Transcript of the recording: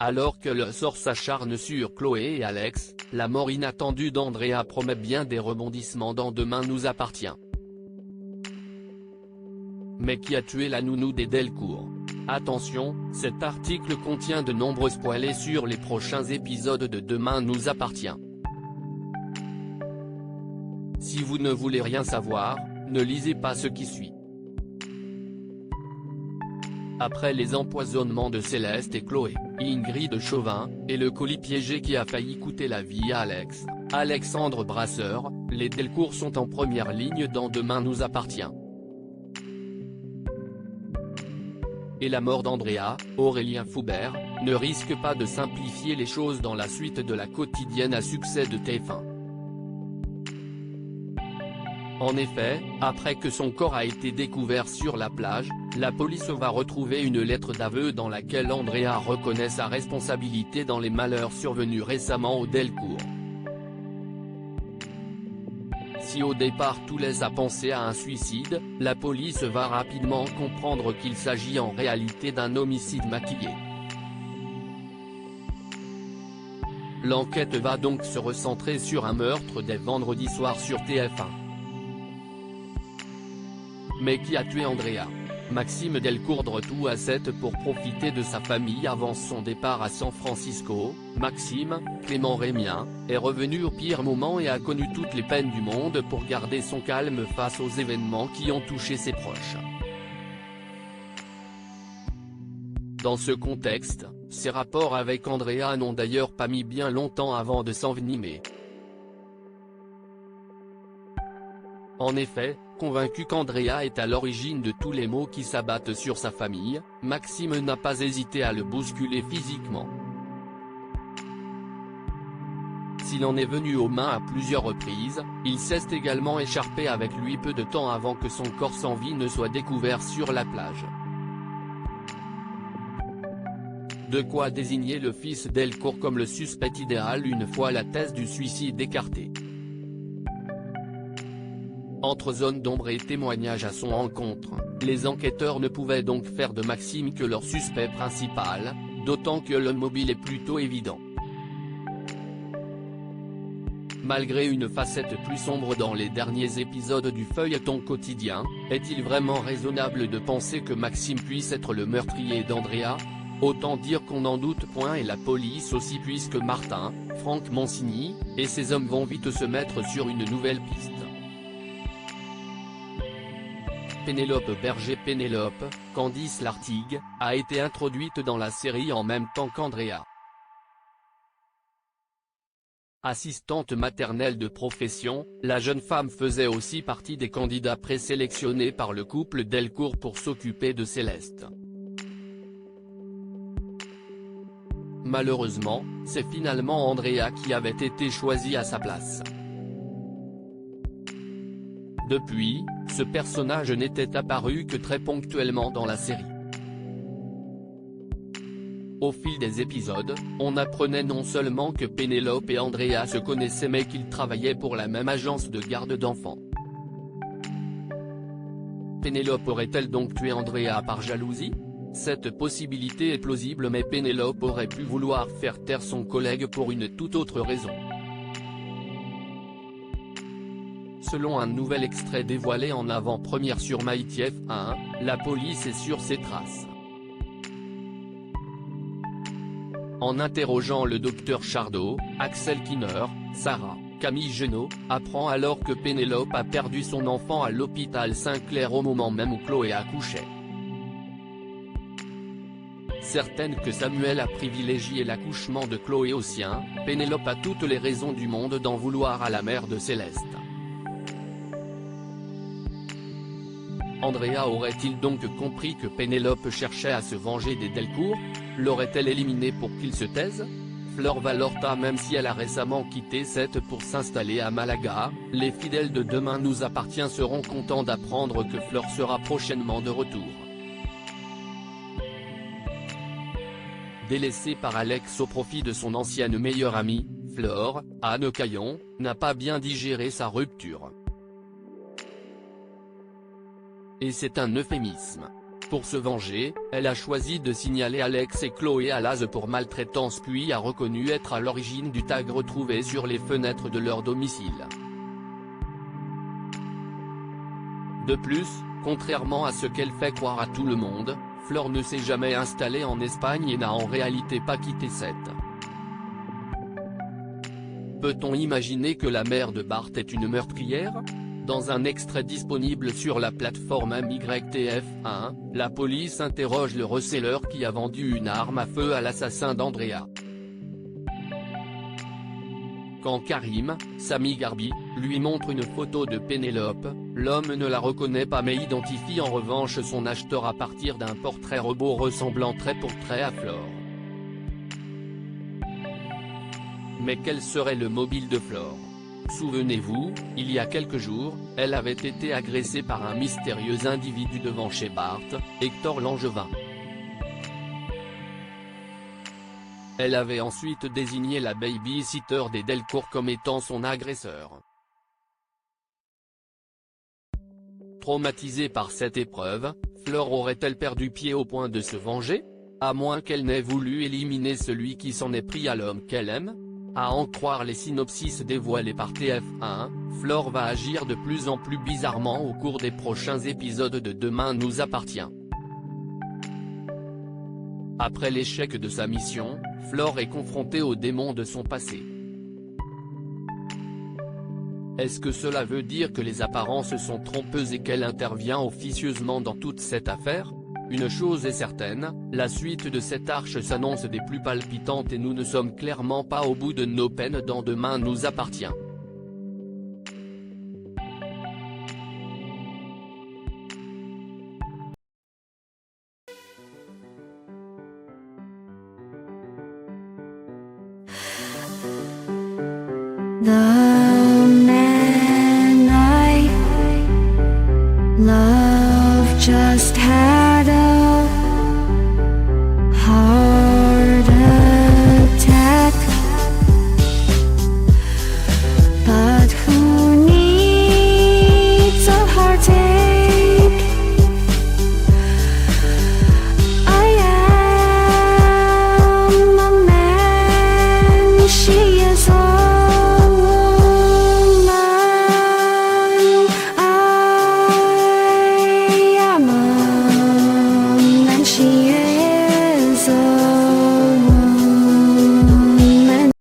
Alors que le sort s'acharne sur Chloé et Alex, la mort inattendue d'Andrea promet bien des rebondissements dans Demain nous appartient. Mais qui a tué la nounou des Delcourt? Attention, cet article contient de nombreux spoilers sur les prochains épisodes de Demain nous appartient. Si vous ne voulez rien savoir, ne lisez pas ce qui suit. Après les empoisonnements de Céleste et Chloé, Ingrid Chauvin, et le colis piégé qui a failli coûter la vie à Alexandre Brasseur, les Delcourt sont en première ligne dans Demain nous appartient. Et la mort d'Andrea, Aurélien Foubert, ne risque pas de simplifier les choses dans la suite de la quotidienne à succès de TF1. En effet, après que son corps a été découvert sur la plage, la police va retrouver une lettre d'aveu dans laquelle Andrea reconnaît sa responsabilité dans les malheurs survenus récemment au Delcourt. Si au départ tout laisse à penser à un suicide, la police va rapidement comprendre qu'il s'agit en réalité d'un homicide maquillé. L'enquête va donc se recentrer sur un meurtre dès vendredi soir sur TF1. Mais qui a tué Andrea? Maxime Delcourt de retour à 7 pour profiter de sa famille avant son départ à San Francisco. Maxime, Clément Rémien, est revenu au pire moment et a connu toutes les peines du monde pour garder son calme face aux événements qui ont touché ses proches. Dans ce contexte, ses rapports avec Andrea n'ont d'ailleurs pas mis bien longtemps avant de s'envenimer. En effet, convaincu qu'Andrea est à l'origine de tous les maux qui s'abattent sur sa famille, Maxime n'a pas hésité à le bousculer physiquement. S'il en est venu aux mains à plusieurs reprises, il s'est également écharpé avec lui peu de temps avant que son corps sans vie ne soit découvert sur la plage. De quoi désigner le fils Delcourt comme le suspect idéal une fois la thèse du suicide écartée. Entre zone d'ombre et témoignages à son encontre, les enquêteurs ne pouvaient donc faire de Maxime que leur suspect principal, d'autant que le mobile est plutôt évident. Malgré une facette plus sombre dans les derniers épisodes du feuilleton quotidien, est-il vraiment raisonnable de penser que Maxime puisse être le meurtrier d'Andrea? Autant dire qu'on n'en doute point et la police aussi puisque Martin, Franck Mancini, et ses hommes vont vite se mettre sur une nouvelle piste. Pénélope Berger Candice Lartigue, a été introduite dans la série en même temps qu'Andrea. Assistante maternelle de profession, la jeune femme faisait aussi partie des candidats présélectionnés par le couple Delcourt pour s'occuper de Céleste. Malheureusement, c'est finalement Andrea qui avait été choisie à sa place. Depuis, ce personnage n'était apparu que très ponctuellement dans la série. Au fil des épisodes, on apprenait non seulement que Pénélope et Andrea se connaissaient mais qu'ils travaillaient pour la même agence de garde d'enfants. Pénélope aurait-elle donc tué Andrea par jalousie? Cette possibilité est plausible mais Pénélope aurait pu vouloir faire taire son collègue pour une toute autre raison. Selon un nouvel extrait dévoilé en avant-première sur MyTF1, la police est sur ses traces. En interrogeant le docteur Chardot, Axel Kinner, Sarah, Camille Genot, apprend alors que Pénélope a perdu son enfant à l'hôpital Saint-Clair au moment même où Chloé accouchait. Certaine que Samuel a privilégié l'accouchement de Chloé au sien, Pénélope a toutes les raisons du monde d'en vouloir à la mère de Céleste. Andrea aurait-il donc compris que Pénélope cherchait à se venger des Delcourt? L'aurait-elle éliminé pour qu'il se taise? Fleur Valorta même si elle a récemment quitté 7 pour s'installer à Malaga, les fidèles de Demain nous appartient seront contents d'apprendre que Fleur sera prochainement de retour. Délaissée par Alex au profit de son ancienne meilleure amie, Fleur, Anne Caillon, n'a pas bien digéré sa rupture. Et c'est un euphémisme. Pour se venger, elle a choisi de signaler Alex et Chloé à l'ASE pour maltraitance puis a reconnu être à l'origine du tag retrouvé sur les fenêtres de leur domicile. De plus, contrairement à ce qu'elle fait croire à tout le monde, Fleur ne s'est jamais installée en Espagne et n'a en réalité pas quitté cette. Peut-on imaginer que la mère de Bart est une meurtrière ? Dans un extrait disponible sur la plateforme MYTF1, la police interroge le receleur qui a vendu une arme à feu à l'assassin d'Andrea. Quand Karim, Sami Garbi, lui montre une photo de Pénélope, l'homme ne la reconnaît pas mais identifie en revanche son acheteur à partir d'un portrait robot ressemblant trait pour trait à Flore. Mais quel serait le mobile de Flore ? Souvenez-vous, il y a quelques jours, elle avait été agressée par un mystérieux individu devant chez Bart, Hector Langevin. Elle avait ensuite désigné la baby-sitter des Delcourt comme étant son agresseur. Traumatisée par cette épreuve, Fleur aurait-elle perdu pied au point de se venger ? À moins qu'elle n'ait voulu éliminer celui qui s'en est pris à l'homme qu'elle aime ? À en croire les synopsis dévoilés par TF1, Fleur va agir de plus en plus bizarrement au cours des prochains épisodes de Demain nous appartient. Après l'échec de sa mission, Fleur est confrontée aux démons de son passé. Est-ce que cela veut dire que les apparences sont trompeuses et qu'elle intervient officieusement dans toute cette affaire ? Une chose est certaine, la suite de cette arche s'annonce des plus palpitantes et nous ne sommes clairement pas au bout de nos peines dans Demain nous appartient. 나